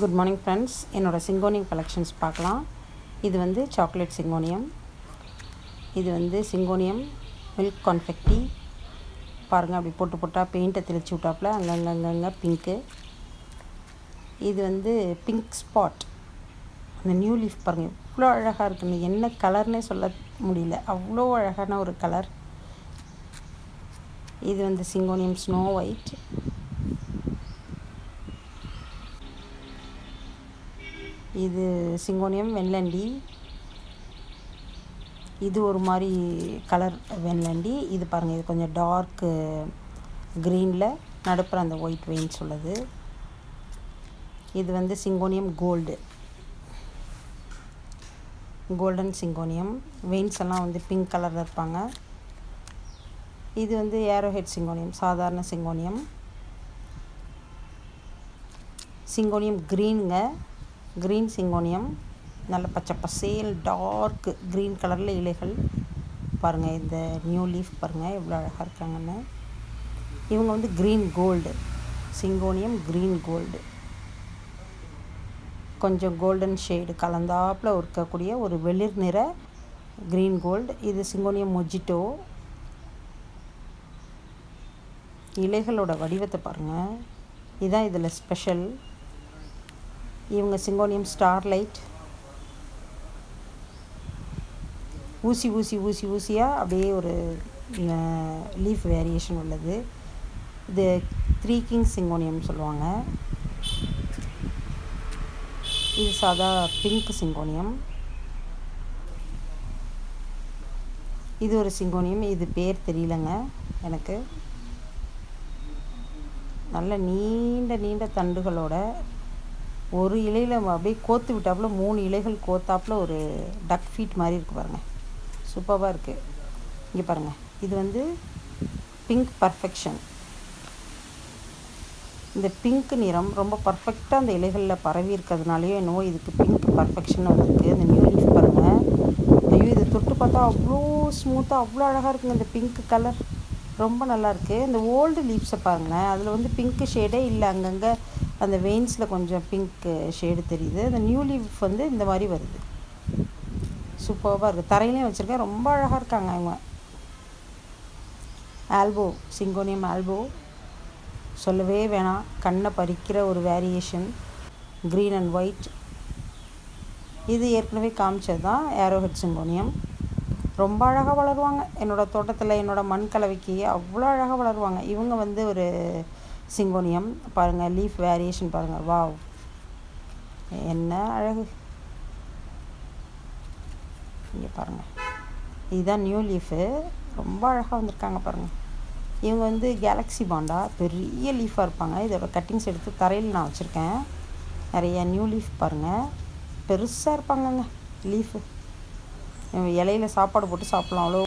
Good morning friends. என்னோடய syngonium collections பார்க்கலாம். இது வந்து சாக்லேட் சிங்கோனியம், இது வந்து சிங்கோனியம் மில்க் கான்ஃபெக்டி. பாருங்கள், அப்படி போட்டு போட்டால் பெயிண்ட்டை தெளிச்சு விட்டாப்புல அங்கங்கே பிங்க்கு. இது வந்து பிங்க் ஸ்பாட். அந்த நியூ லீஃப் பாருங்கள் எவ்வளோ அழகாக இருக்குன்னு, என்ன கலர்னே சொல்ல முடியல, அவ்வளோ அழகான ஒரு கலர். இது வந்து சிங்கோனியம் ஸ்னோ ஒயிட். இது சிங்கோனியம் வெண்லண்டி. இது ஒரு மாதிரி கலர் வெண்லண்டி. இது பாருங்கள், இது கொஞ்சம் டார்க்கு க்ரீனில் நடுப்புற அந்த ஒயிட் வெயின்ஸ் உள்ளது. இது வந்து சிங்கோனியம் கோல்டன் சிங்கோனியம். வெயின்ஸ் எல்லாம் வந்து பிங்க் கலரில் இருப்பாங்க. இது வந்து ஏரோஹெட் சிங்கோனியம், சாதாரண சிங்கோனியம். சிங்கோனியம் க்ரீன் சிங்கோனியம், நல்ல பச்சை பசேல் டார்க் க்ரீன் கலரில் இலைகள். பாருங்கள், இந்த நியூ லீஃப் பாருங்கள் எவ்வளோ அழகாக இருக்காங்கன்னு. இவங்க வந்து green gold, syngonium green gold, கொஞ்சம் கோல்டன் ஷேடு கலந்தாப்பில் இருக்கக்கூடிய ஒரு வெளிர் நிற க்ரீன் கோல்டு. இது சிங்கோனியம் மொஜிட்டோ. இலைகளோட வடிவத்தை பாருங்கள், இதுதான் இதில் ஸ்பெஷல். இவங்க சிங்கோனியம் ஸ்டார்லைட். ஊசியாக அப்படியே ஒரு லீஃப் வேரியேஷன் உள்ளது. இது 3 கிங்ஸ் சிங்கோனியம் சொல்லுவாங்க. இது சாதா பிங்க் சிங்கோனியம். இது ஒரு சிங்கோனியம், இது பேர் தெரியலங்க எனக்கு. நல்ல நீண்ட தண்டுகளோட ஒரு இலையில் அப்படியே கோத்து விட்டாப்புல 3 இலைகள் கோத்தாப்புல ஒரு டக் ஃபீட் மாதிரி இருக்குது பாருங்கள், சூப்பராக இருக்குது. இங்கே பாருங்கள், இது வந்து பிங்க் பர்ஃபெக்ஷன். இந்த பிங்க் நிறம் ரொம்ப பர்ஃபெக்டாக அந்த இலைகளில் பரவி இருக்கிறதுனாலேயோ என்னவோ இதுக்கு பிங்க் பர்ஃபெக்ஷன் வந்திருக்கு. இந்த நியூ லீஃப் பாருங்கள், ஐயோ இதை தொட்டு பார்த்தா அவ்வளோ ஸ்மூத்தாக அவ்வளோ அழகாக இருக்குங்க. இந்த பிங்க் கலர் ரொம்ப நல்லாயிருக்கு. இந்த ஓல்டு லீவ்ஸை பாருங்களேன், அதில் வந்து பிங்க்கு ஷேடே இல்லை, அங்கங்கே அந்த வெயின்ஸில் கொஞ்சம் பிங்க் ஷேடு தெரியுது. அந்த நியூ லீஃப் வந்து இந்த மாதிரி வருது, சூப்பராக இருக்குது. தரையிலையும் வச்சுருக்கேன், ரொம்ப அழகாக இருக்காங்க இவங்க. ஆல்போ சிங்கோனியம் ஆல்போ சொல்லவே வேணாம், கண்ணை பறிக்கிற ஒரு வேரியேஷன், க்ரீன் அண்ட் ஒயிட். இது ஏற்கனவே காமிச்சது தான் ஏரோஹெட் சிங்கோனியம். ரொம்ப அழகாக வளருவாங்க என்னோடய தோட்டத்தில், என்னோடய மண் கலவைக்கு அவ்வளோ அழகாக வளருவாங்க. இவங்க வந்து ஒரு சிங்கோனியம் பாருங்கள், லீஃப் வேரியேஷன் பாருங்கள், வாவ் என்ன அழகு. இங்கே பாருங்கள், இதுதான் நியூ லீஃபு, ரொம்ப அழகாக வந்திருக்காங்க பாருங்கள். இவங்க வந்து கேலக்ஸி பாண்டா, பெரிய லீஃபாக இருப்பாங்க. இதோட கட்டிங்ஸ் எடுத்து தரையில் நான் வச்சுருக்கேன். நிறைய நியூ லீஃப் பாருங்கள், பெருசாக இருப்பாங்கங்க லீஃபு. இலையில் சாப்பாடு போட்டு சாப்பிட்லாம், அவ்வளோ